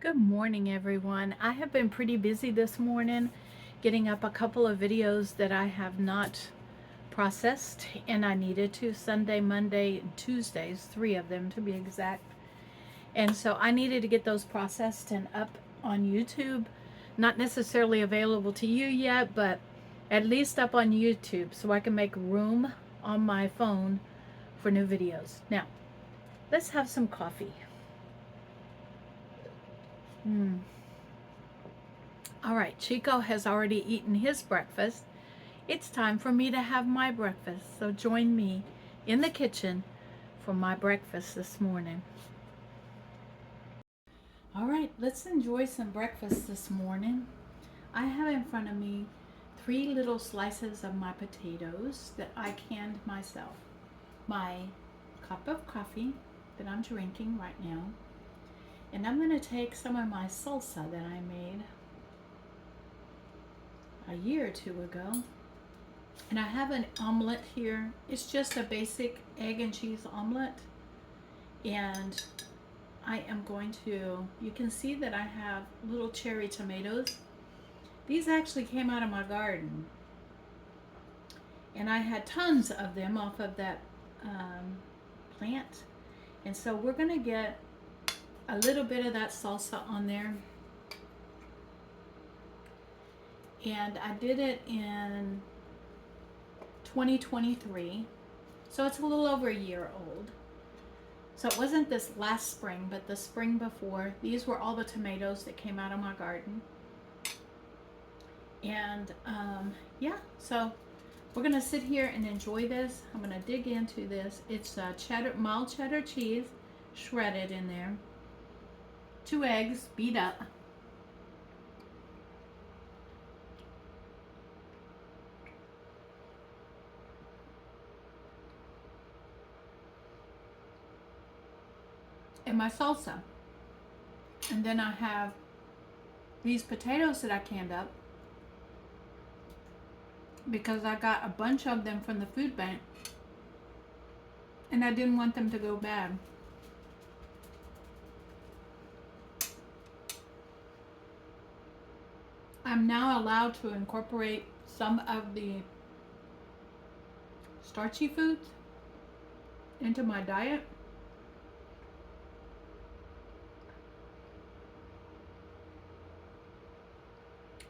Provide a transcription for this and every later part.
Good morning, everyone. I have been pretty busy this morning getting up a couple of videos that I have not processed, and I needed to Sunday, Monday, and Tuesdays, 3 of them to be exact. And so I needed to get those processed and up on YouTube. Not necessarily available to you yet, but at least up on YouTube so I can make room on my phone for new videos. Now, let's have some coffee. All right, Chico has already eaten his breakfast. It's time for me to have my breakfast, so join me in the kitchen for my breakfast this morning. All right, let's enjoy some breakfast this morning. I have in front of me 3 little slices of my potatoes that I canned myself, my cup of coffee that I'm drinking right now, and I'm going to take some of my salsa that I made a year or two ago. And I have an omelet here. It's just a basic egg and cheese omelet. And I am going to, you can see that I have little cherry tomatoes. These actually came out of my garden. And I had tons of them off of that plant. And so we're going to get a little bit of that salsa on there. And I did it in 2023. So it's a little over a year old. So it wasn't this last spring, but the spring before. These were all the tomatoes that came out of my garden. And yeah, so we're gonna sit here and enjoy this. I'm gonna dig into this. It's mild cheddar cheese, shredded in there. 2 eggs, beat up. And my salsa. And then I have these potatoes that I canned up because I got a bunch of them from the food bank and I didn't want them to go bad. I'm now allowed to incorporate some of the starchy foods into my diet.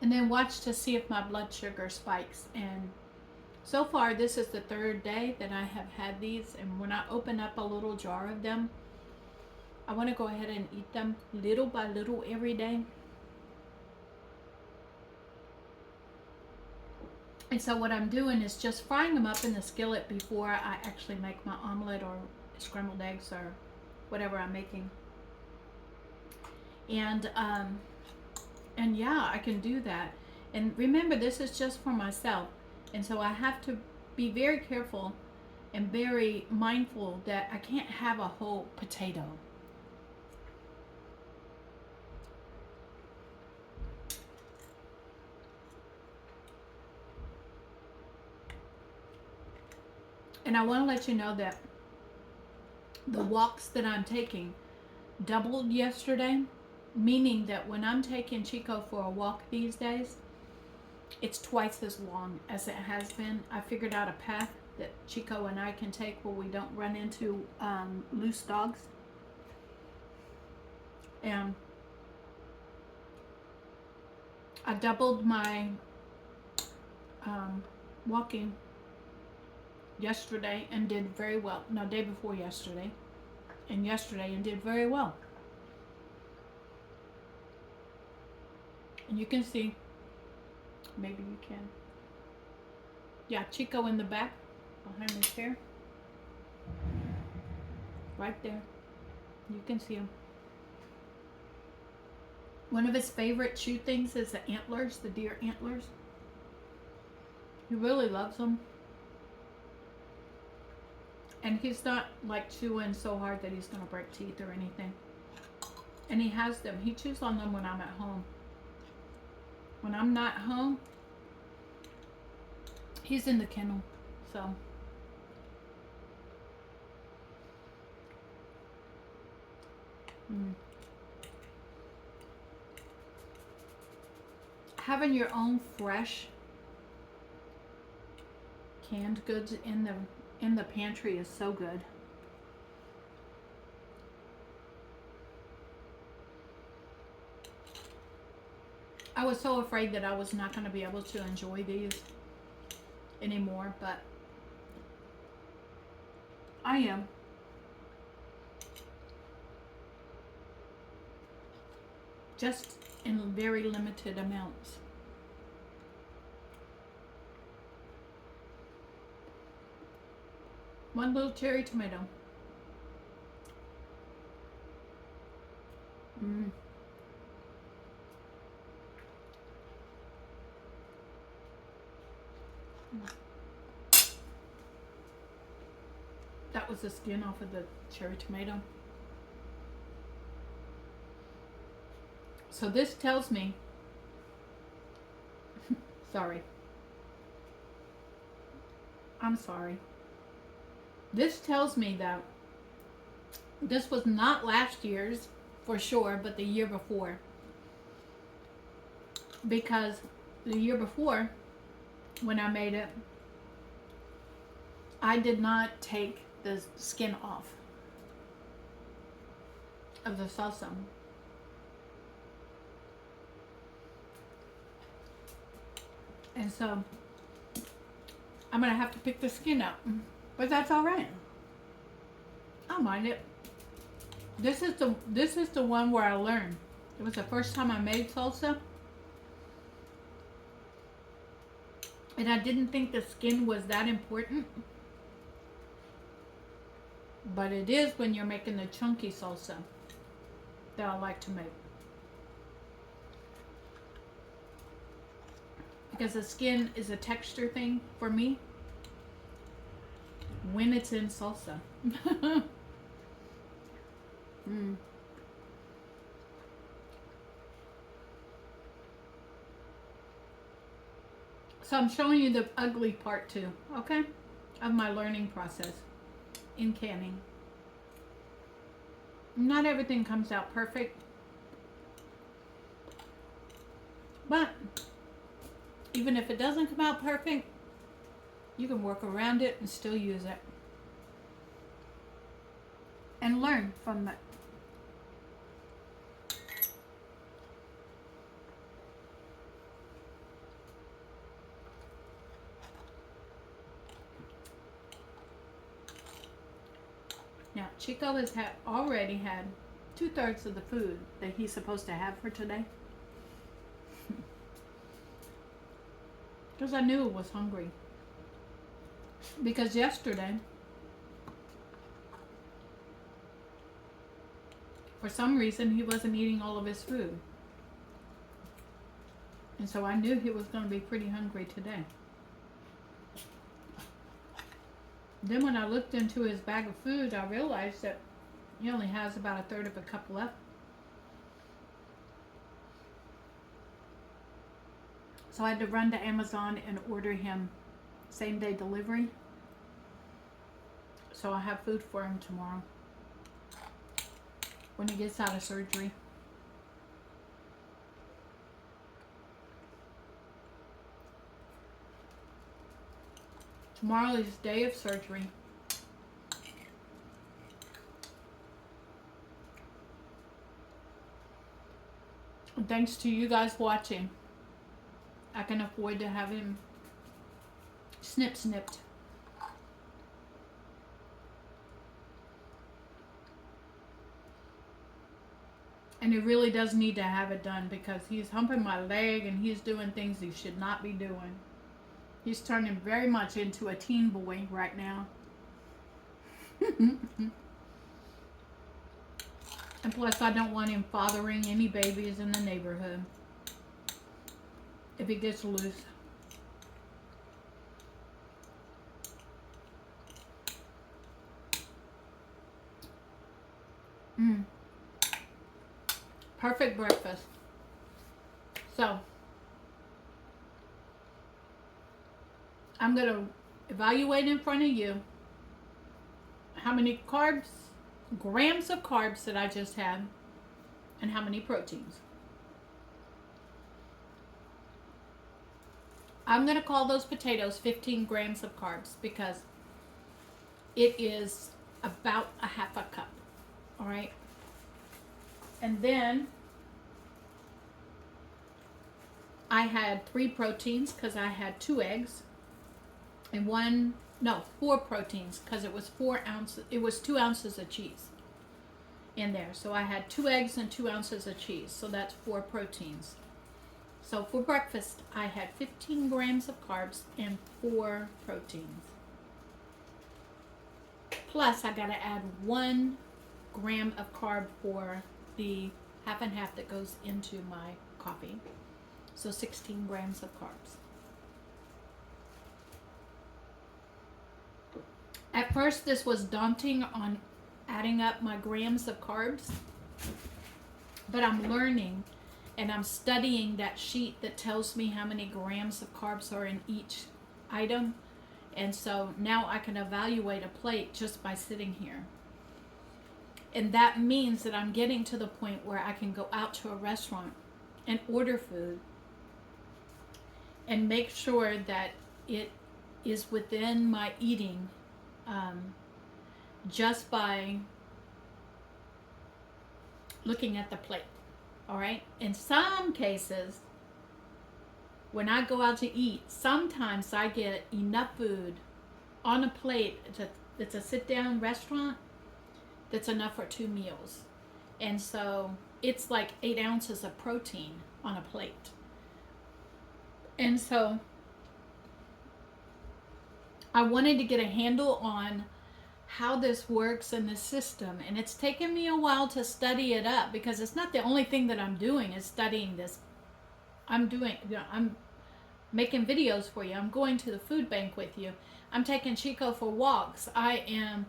And then watch to see if my blood sugar spikes. And so far, this is the 3rd day that I have had these. And when I open up a little jar of them, I want to go ahead and eat them little by little every day. And so what I'm doing is just frying them up in the skillet before I actually make my omelet or scrambled eggs or whatever I'm making. And yeah, I can do that. And remember, this is just for myself. And so I have to be very careful and very mindful that I can't have a whole potato. And I want to let you know that the walks that I'm taking doubled yesterday, meaning that when I'm taking Chico for a walk these days, it's twice as long as it has been. I figured out a path that Chico and I can take where we don't run into loose dogs. And I doubled my walking yesterday and did very well. No, day before yesterday. And yesterday and did very well. And you can see, maybe you can. Yeah, Chico in the back, behind his chair. Right there. You can see him. One of his favorite chew things is the antlers, the deer antlers. He really loves them. And he's not like chewing so hard that he's going to break teeth or anything. And he has them. He chews on them when I'm at home. When I'm not home, he's in the kennel. So having your own fresh canned goods in the pantry is so good. I was so afraid that I was not going to be able to enjoy these anymore, but I am. Just in very limited amounts. One little cherry tomato. Mm. That was the skin off of the cherry tomato. So this tells me, sorry. I'm sorry. This tells me that this was not last year's for sure, but the year before. Because the year before, when I made it, I did not take the skin off of the salsa. And so I'm gonna have to pick the skin out, but that's all right. I don't mind it. This is the one where I learned. It was the first time I made salsa, and I didn't think the skin was that important, but it is when you're making the chunky salsa that I like to make. Because the skin is a texture thing for me when it's in salsa. So I'm showing you the ugly part too, okay? Of my learning process in canning. Not everything comes out perfect, but even if it doesn't come out perfect, you can work around it and still use it and learn from it. Now, Chico has already had 2/3 of the food that he's supposed to have for today. Because I knew he was hungry. Because yesterday, for some reason, he wasn't eating all of his food. And so I knew he was going to be pretty hungry today. Then when I looked into his bag of food, I realized that he only has about 1/3 of a cup left. So I had to run to Amazon and order him same-day delivery. So I'll have food for him tomorrow when he gets out of surgery. Tomorrow is day of surgery. And thanks to you guys watching, I can afford to have him snipped. And he really does need to have it done because he's humping my leg and he's doing things he should not be doing. He's turning very much into a teen boy right now. And plus, I don't want him fathering any babies in the neighborhood if he gets loose. Perfect breakfast. So, I'm going to evaluate in front of you how many grams of carbs that I just had, and how many proteins. I'm going to call those potatoes 15 grams of carbs because it is about a half a cup. All right. And then I had 3 proteins because I had 2 eggs and 4 proteins because it was 4 ounces. It was 2 ounces of cheese in there. So I had 2 eggs and 2 ounces of cheese. So that's 4 proteins. So for breakfast, I had 15 grams of carbs and 4 proteins. Plus, I got to add 1 gram of carb for the half and half that goes into my coffee. So 16 grams of carbs. At first, this was daunting on adding up my grams of carbs, but I'm learning and I'm studying that sheet that tells me how many grams of carbs are in each item. And so now I can evaluate a plate just by sitting here. And that means that I'm getting to the point where I can go out to a restaurant and order food and make sure that it is within my eating just by looking at the plate. All right. In some cases, when I go out to eat, sometimes I get enough food on a plate. It's a sit-down restaurant that's enough for 2 meals. And so it's like 8 ounces of protein on a plate. And so I wanted to get a handle on how this works in the system, and it's taken me a while to study it up because it's not the only thing that I'm doing is studying this. I'm making videos for you. I'm going to the food bank with you. I'm taking Chico for walks. I am,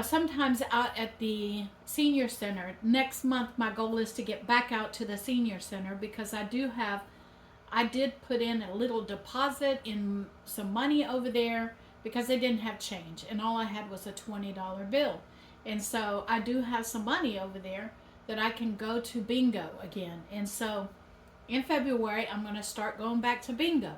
sometimes out at the senior center. Next month, my goal is to get back out to the senior center because I did put in a little deposit in some money over there because they didn't have change and all I had was a $20 bill. And so I do have some money over there that I can go to bingo again. And so in February, I'm going to start going back to bingo.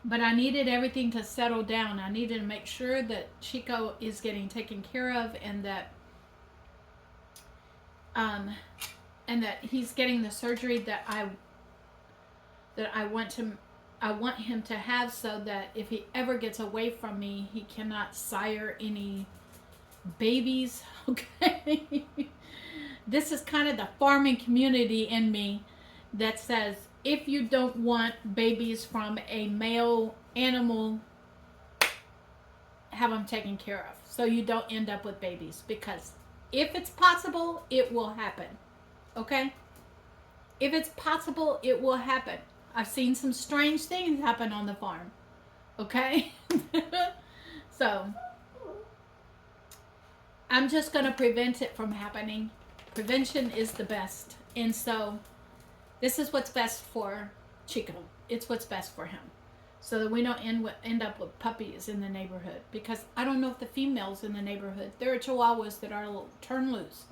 But I needed everything to settle down. I needed to make sure that Chico is getting taken care of and that he's getting the surgery that I want him to have, so that if he ever gets away from me, he cannot sire any babies. Okay. This is kind of the farming community in me that says if you don't want babies from a male animal, have them taken care of so you don't end up with babies, because if it's possible, it will happen. Okay? If it's possible, it will happen. I've seen some strange things happen on the farm. Okay? So, I'm just going to prevent it from happening. Prevention is the best. And so, this is what's best for Chico. It's what's best for him. So that we don't end up with puppies in the neighborhood. Because I don't know if the females in the neighborhood, there are chihuahuas that are turned loose.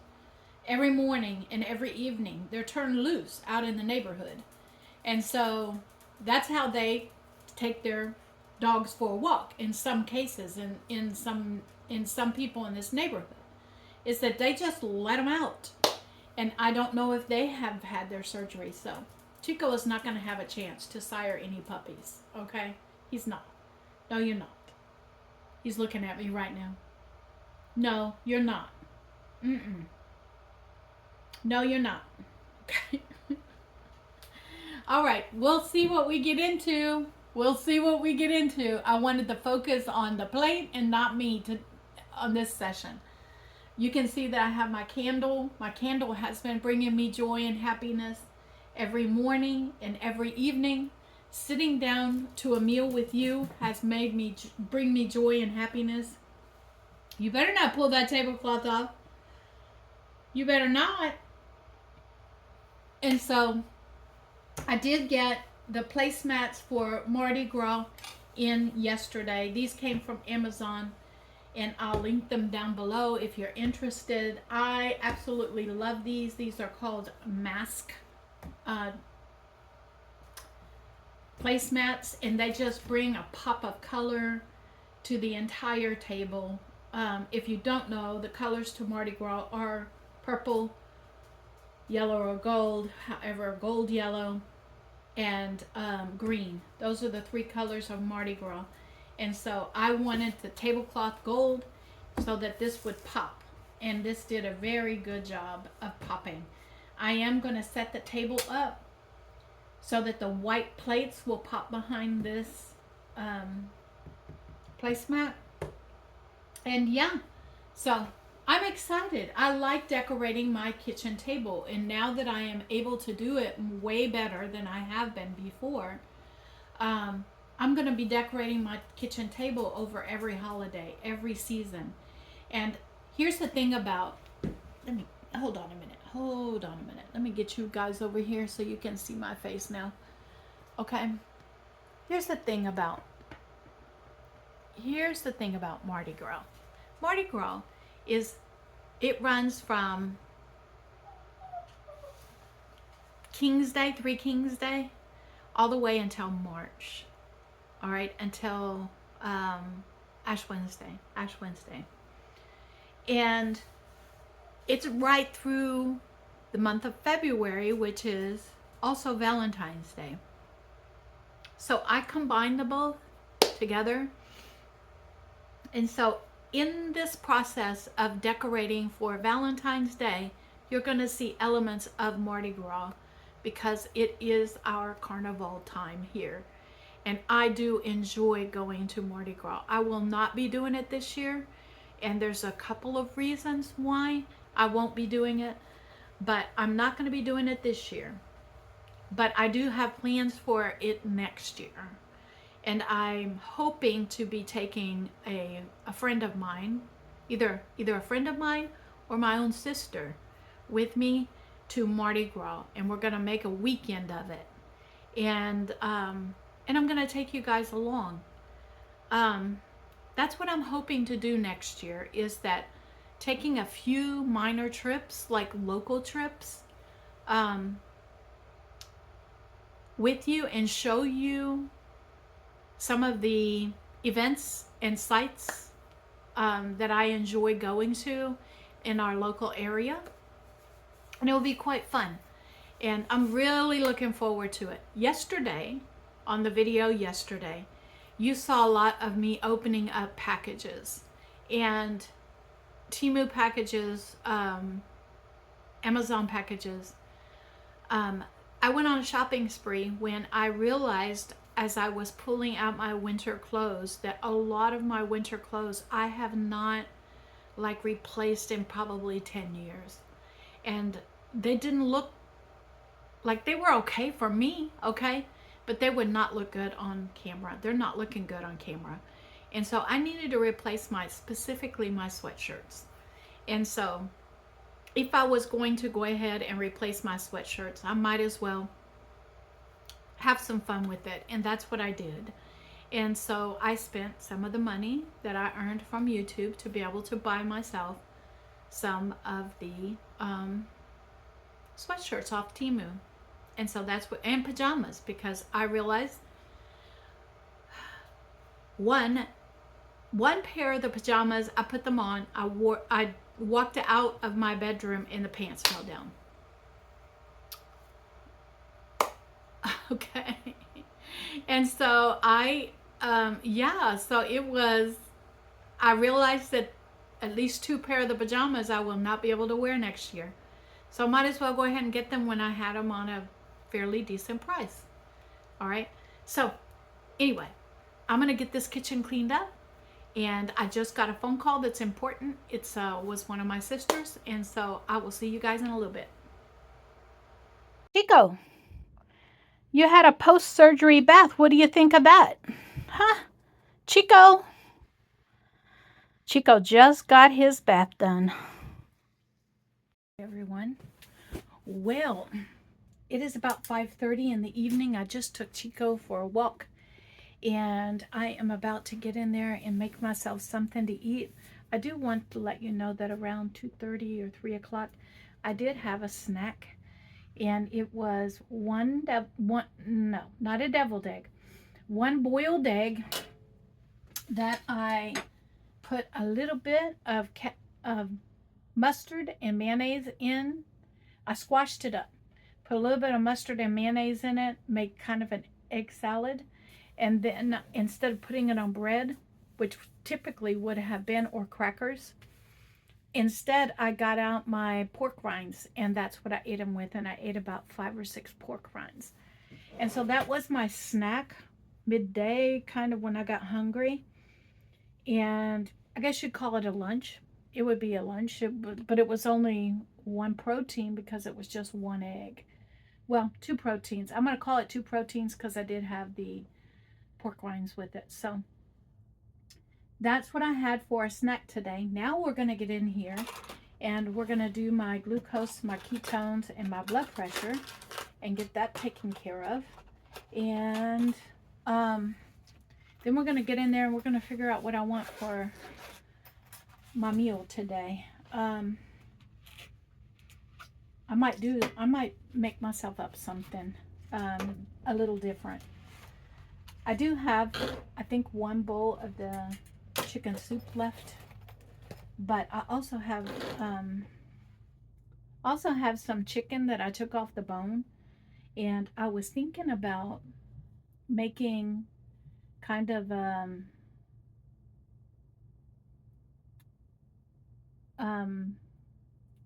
Every morning and every evening, they're turned loose out in the neighborhood. And so that's how they take their dogs for a walk in some cases, and in some people in this neighborhood, is that they just let them out. And I don't know if they have had their surgery. So Chico is not going to have a chance to sire any puppies. Okay? He's not. No, you're not. He's looking at me right now. No, you're not. Mm-mm. No, you're not. Okay? All right. We'll see what we get into. We'll see what we get into. I wanted to focus on the plate and not me on this session. You can see that I have my candle. My candle has been bringing me joy and happiness every morning and every evening. Sitting down to a meal with you has made me bring me joy and happiness. You better not pull that tablecloth off. You better not. And so I did get the placemats for Mardi Gras in yesterday. These came from Amazon. and I'll link them down below if you're interested. I absolutely love these. These are called mask uh, placemats, and they just bring a pop of color to the entire table. If you don't know, the colors to Mardi Gras are purple, yellow or gold, however, gold, yellow, and green. Those are the three colors of Mardi Gras. And so I wanted the tablecloth gold so that this would pop. And this did a very good job of popping. I am going to set the table up so that the white plates will pop behind this placemat. And yeah, so I'm excited. I like decorating my kitchen table, and now that I am able to do it way better than I have been before, I'm going to be decorating my kitchen table over every holiday, every season. And here's the thing about, hold on a minute. Let me get you guys over here so you can see my face now. Okay. Here's the thing about Mardi Gras. Mardi Gras it runs from King's Day, Three Kings Day, all the way until March. All right, until Ash Wednesday. And it's right through the month of February, which is also Valentine's Day. So I combined them both together. And so in this process of decorating for Valentine's Day, you're going to see elements of Mardi Gras because it is our carnival time here. And I do enjoy going to Mardi Gras. I will not be doing it this year, and there's a couple of reasons why I won't be doing it, but I'm not going to be doing it this year. But I do have plans for it next year. And I'm hoping to be taking a friend of mine, either a friend of mine or my own sister, with me to Mardi Gras, and we're going to make a weekend of it. And I'm going to take you guys along. That's what I'm hoping to do next year, is that taking a few minor trips, like local trips, with you and show you some of the events and sites that I enjoy going to in our local area. And it will be quite fun. And I'm really looking forward to it. Yesterday, on the video yesterday, you saw a lot of me opening up packages. And Temu packages, Amazon packages. I went on a shopping spree when I realized, as I was pulling out my winter clothes, that a lot of my winter clothes I have not replaced in probably 10 years. And they didn't look like, they were okay for me, okay? But they would not look good on camera. They're not looking good on camera. And so I needed to replace specifically my sweatshirts. And so if I was going to go ahead and replace my sweatshirts, I might as well have some fun with it. And that's what I did. And so I spent some of the money that I earned from YouTube to be able to buy myself some of the sweatshirts off Temu. And so that's what, and pajamas, because I realized one pair of the pajamas, I put them on, I walked out of my bedroom and the pants fell down. Okay. And so so it was, I realized that at least 2 pair of the pajamas I will not be able to wear next year. So I might as well go ahead and get them when I had them on a fairly decent price. All right. So anyway, I'm going to get this kitchen cleaned up. And I just got a phone call that's important. It was one of my sisters. And so I will see you guys in a little bit. Chico, you had a post-surgery bath. What do you think of that? Huh? Chico just got his bath done. Everyone. Well, it is about 5:30 in the evening. I just took Chico for a walk. and I am about to get in there and make myself something to eat. I do want to let you know that around 2:30 or 3 o'clock, I did have a snack, and it was no, not a deviled egg, one boiled egg that I put a little bit of mustard and mayonnaise in. I squashed it up, put a little bit of mustard and mayonnaise in it, make kind of an egg salad, and then instead of putting it on bread, which typically would have been, or crackers, instead I got out my pork rinds, and that's what I ate them with, and I ate about 5 or 6 pork rinds. And so that was my snack midday, kind of when I got hungry. And I guess you'd call it a lunch. It would be a lunch, but it was only one protein because it was just one egg. Well, 2 proteins. I'm going to call it 2 proteins because I did have the pork rinds with it. So that's what I had for a snack today. Now we're going to get in here and we're going to do my glucose, my ketones, and my blood pressure and get that taken care of. And then we're going to get in there and we're going to figure out what I want for my meal today. I might make myself up something a little different. I do have, I think, one bowl of the chicken soup left, but I also have some chicken that I took off the bone, and I was thinking about making kind of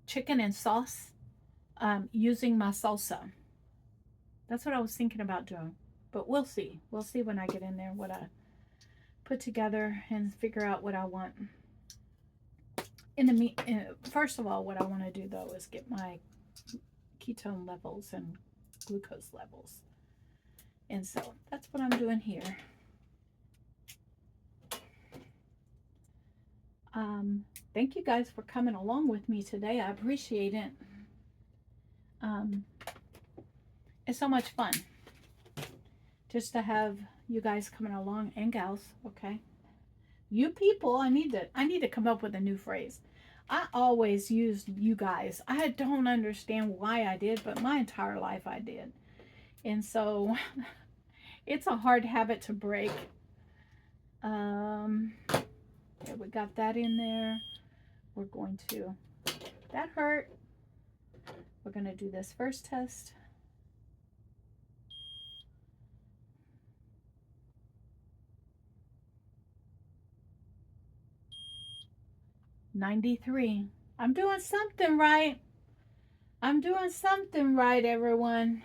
chicken and sauce using my salsa. That's what I was thinking about doing, but we'll see. We'll see when I get in there what I put together and figure out what I want. First of all, what I want to do though is get my ketone levels and glucose levels, and so that's what I'm doing here. Thank you guys for coming along with me today. I appreciate it. It's so much fun just to have you guys coming along, and gals, okay? You people, I need to come up with a new phrase. I always used you guys. I don't understand why I did, but my entire life I did. And so it's a hard habit to break. Okay, we got that in there. We're going to, that hurt. We're going to do this first test. $93. I'm doing something right. I'm doing something right, everyone.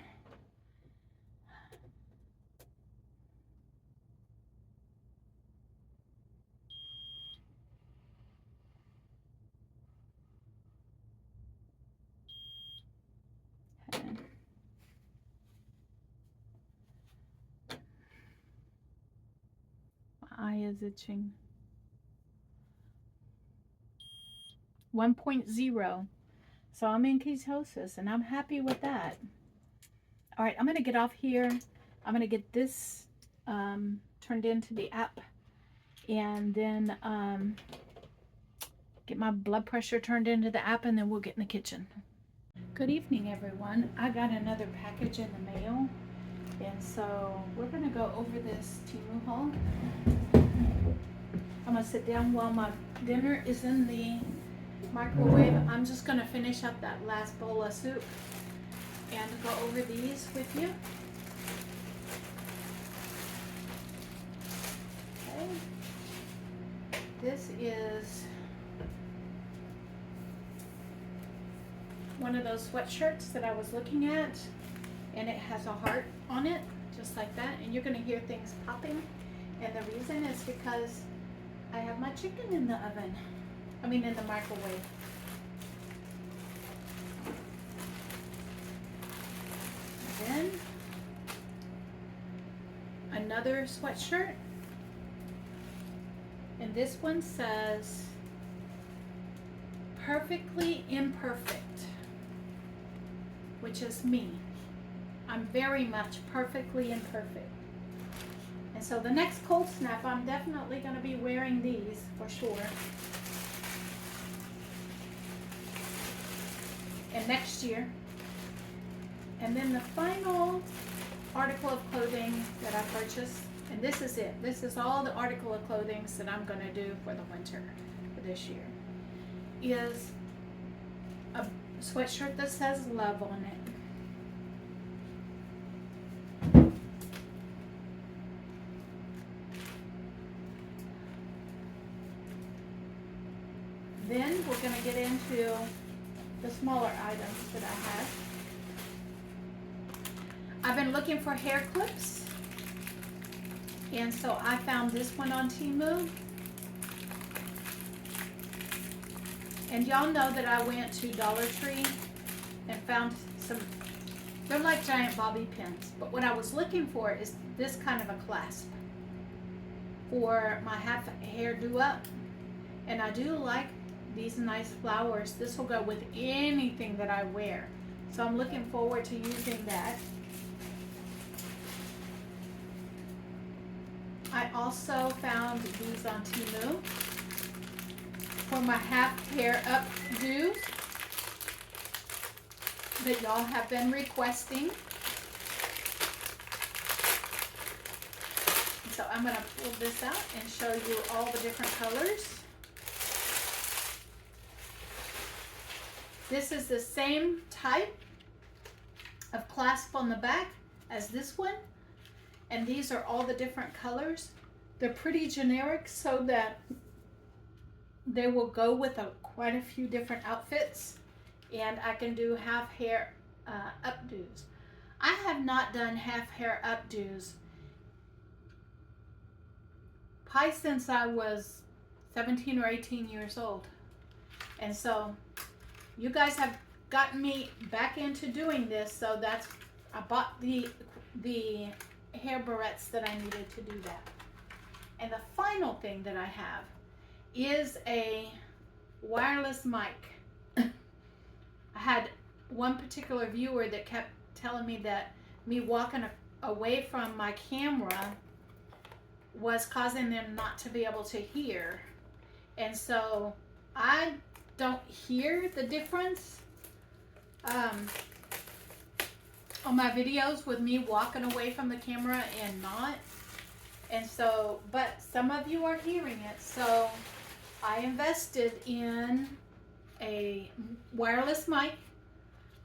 Okay. My eye is itching. 1.0. So I'm in ketosis, and I'm happy with that. All right, I'm going to get off here. I'm going to get this turned into the app, and then get my blood pressure turned into the app, and then we'll get in the kitchen. Good evening, everyone. I got another package in the mail, and so we're going to go over this Temu haul. I'm going to sit down while my dinner is in the microwave. I'm just going to finish up that last bowl of soup and go over these with you. Okay. This is one of those sweatshirts that I was looking at, and it has a heart on it, just like that, and you're going to hear things popping, and the reason is because I have my chicken in the oven. In the microwave. And then another sweatshirt, and this one says perfectly imperfect, which is me. I'm very much perfectly imperfect. And so the next cold snap, I'm definitely going to be wearing these for sure. And next year. And then the final article of clothing that I purchased, and this is it. This is all the article of clothing that I'm going to do for the winter for this year, is a sweatshirt that says love on it. Then we're going to get into the smaller items that I have. I've been looking for hair clips, and so I found this one on Temu. And y'all know that I went to Dollar Tree and found some, they're like giant bobby pins, but what I was looking for is this kind of a clasp for my half hair do-up. And I do like these nice flowers. This will go with anything that I wear. So I'm looking forward to using that. I also found these on Temu for my half hair updos that y'all have been requesting. So I'm going to pull this out and show you all the different colors. This is the same type of clasp on the back as this one. And these are all the different colors. They're pretty generic so that they will go with quite a few different outfits. And I can do half hair updos. I have not done half hair updos probably since I was 17 or 18 years old. And so you guys have gotten me back into doing this, so I bought the hair barrettes that I needed to do that. And the final thing that I have is a wireless mic. I had one particular viewer that kept telling me that me walking away from my camera was causing them not to be able to hear. And so I don't hear the difference on my videos with me walking away from the camera and not. And so, but some of you are hearing it. So I invested in a wireless mic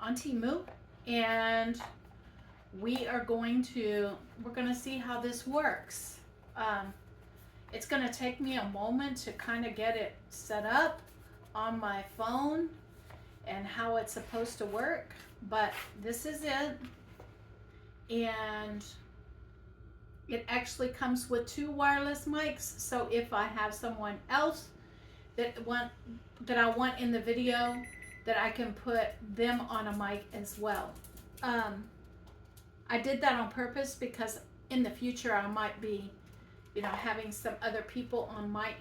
on Temu, and we're going to see how this works. It's going to take me a moment to kind of get it set up on my phone and how it's supposed to work, but this is it. And it actually comes with 2 wireless mics, so if I have someone else that I want in the video, that I can put them on a mic as well. I did that on purpose because in the future I might be, having some other people on mic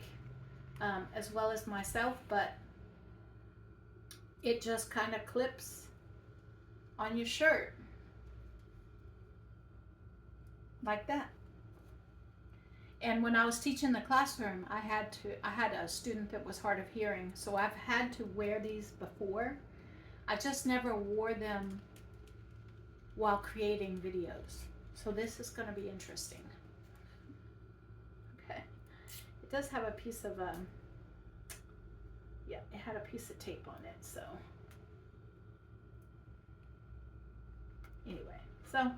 as well as myself, but it just kind of clips on your shirt like that. And when I was teaching the classroom, I had a student that was hard of hearing, so I've had to wear these before. I just never wore them while creating videos. So this is going to be interesting. Okay. It does have a piece of, yeah, it had a piece of tape on it, so. Anyway, so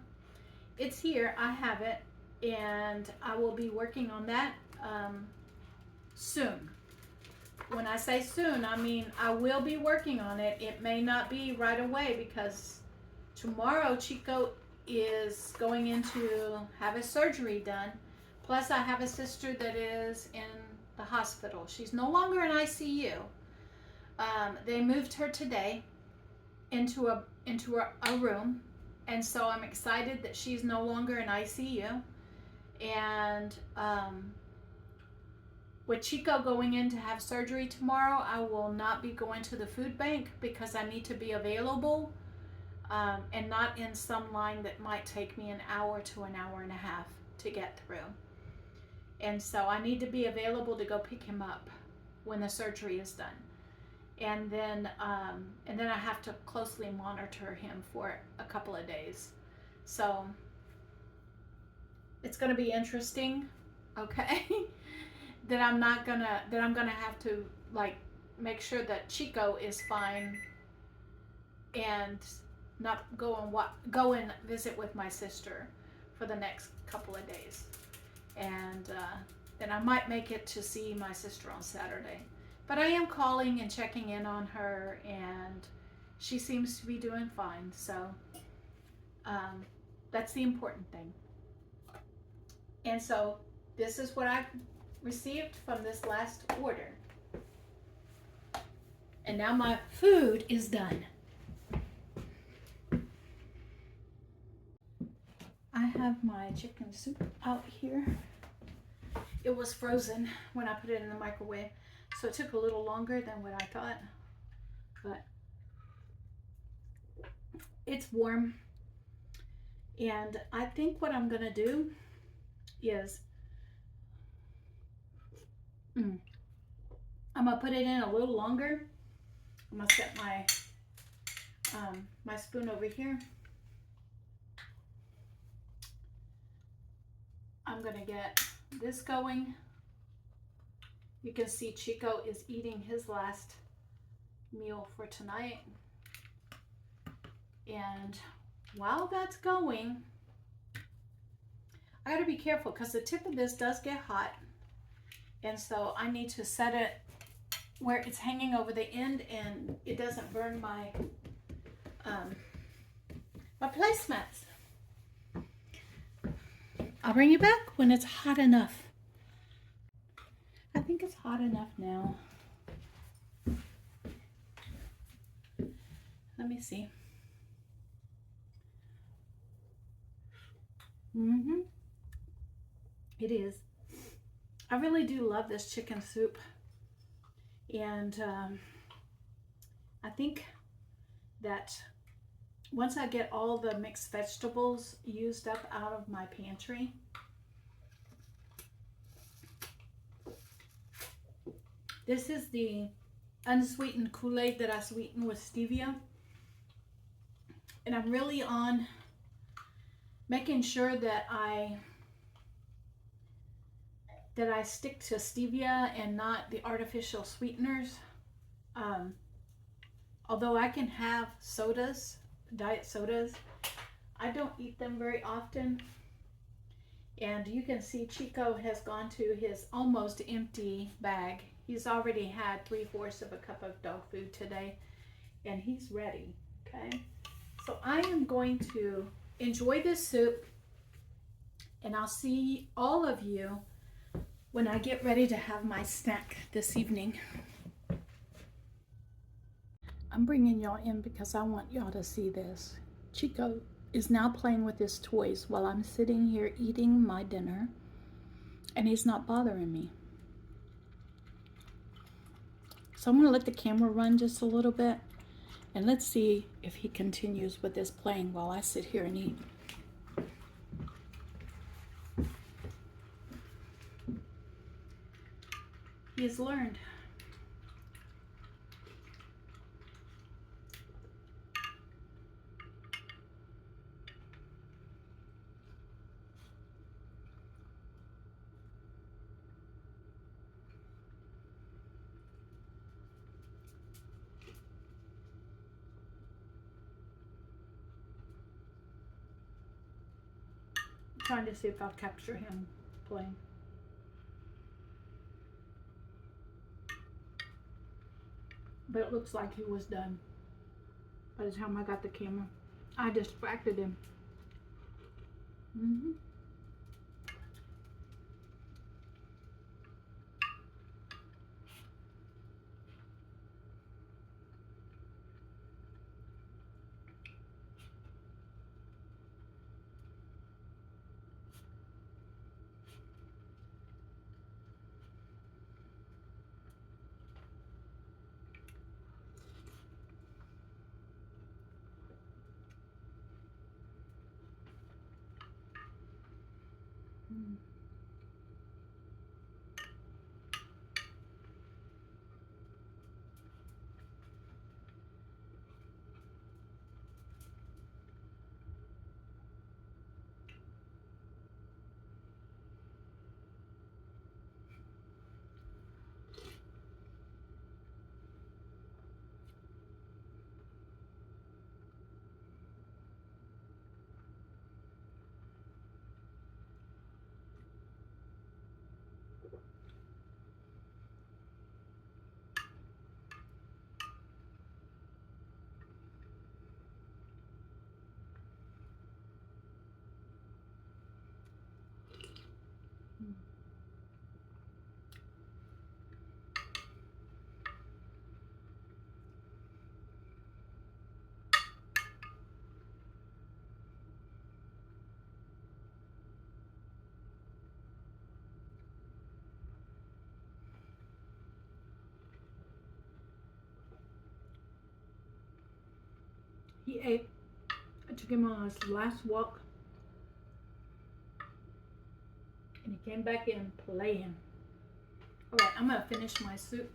it's here. I have it, and I will be working on that soon. When I say soon, I mean I will be working on it. It may not be right away because tomorrow Chico is going in to have a surgery done. Plus I have a sister that is in the hospital. She's no longer in ICU. They moved her today into a room, and so I'm excited that she's no longer in ICU. And with Chico going in to have surgery tomorrow, I will not be going to the food bank because I need to be available and not in some line that might take me an hour to an hour and a half to get through. And so I need to be available to go pick him up when the surgery is done. And then I have to closely monitor him for a couple of days. So it's going to be interesting, okay? that I'm gonna have to like make sure that Chico is fine and not go and visit with my sister for the next couple of days. And then I might make it to see my sister on Saturday. But I am calling and checking in on her, and she seems to be doing fine. So that's the important thing. And so this is what I received from this last order. And now my food is done. I have my chicken soup out here. It was frozen when I put it in the microwave, so it took a little longer than what I thought, but it's warm. And I think what I'm gonna do is I'm gonna put it in a little longer. I'm gonna set my my spoon over here. I'm gonna get this going. You can see Chico is eating his last meal for tonight. And while that's going, I gotta be careful because the tip of this does get hot. And so I need to set it where it's hanging over the end and it doesn't burn my my placemats. I'll bring you back when it's hot enough. I think it's hot enough now. Let me see. It is. I really do love this chicken soup. And I think that once I get all the mixed vegetables used up out of my pantry, this is the unsweetened Kool-Aid that I sweeten with stevia. And I'm really on making sure that I stick to stevia and not the artificial sweeteners. Although I can have sodas, diet sodas, I don't eat them very often. And you can see Chico has gone to his almost empty bag. He's already had 3/4 of a cup of dog food today, and he's ready, okay? So I am going to enjoy this soup, and I'll see all of you when I get ready to have my snack this evening. I'm bringing y'all in because I want y'all to see this. Chico is now playing with his toys while I'm sitting here eating my dinner, and he's not bothering me. So I'm going to let the camera run just a little bit, and let's see if he continues with this playing while I sit here and eat. He has learned. Trying to see if I'll capture him playing. But it looks like he was done by the time I got the camera. I distracted him. He ate. I took him on his last walk, and he came back in playing. All right, I'm gonna finish my soup.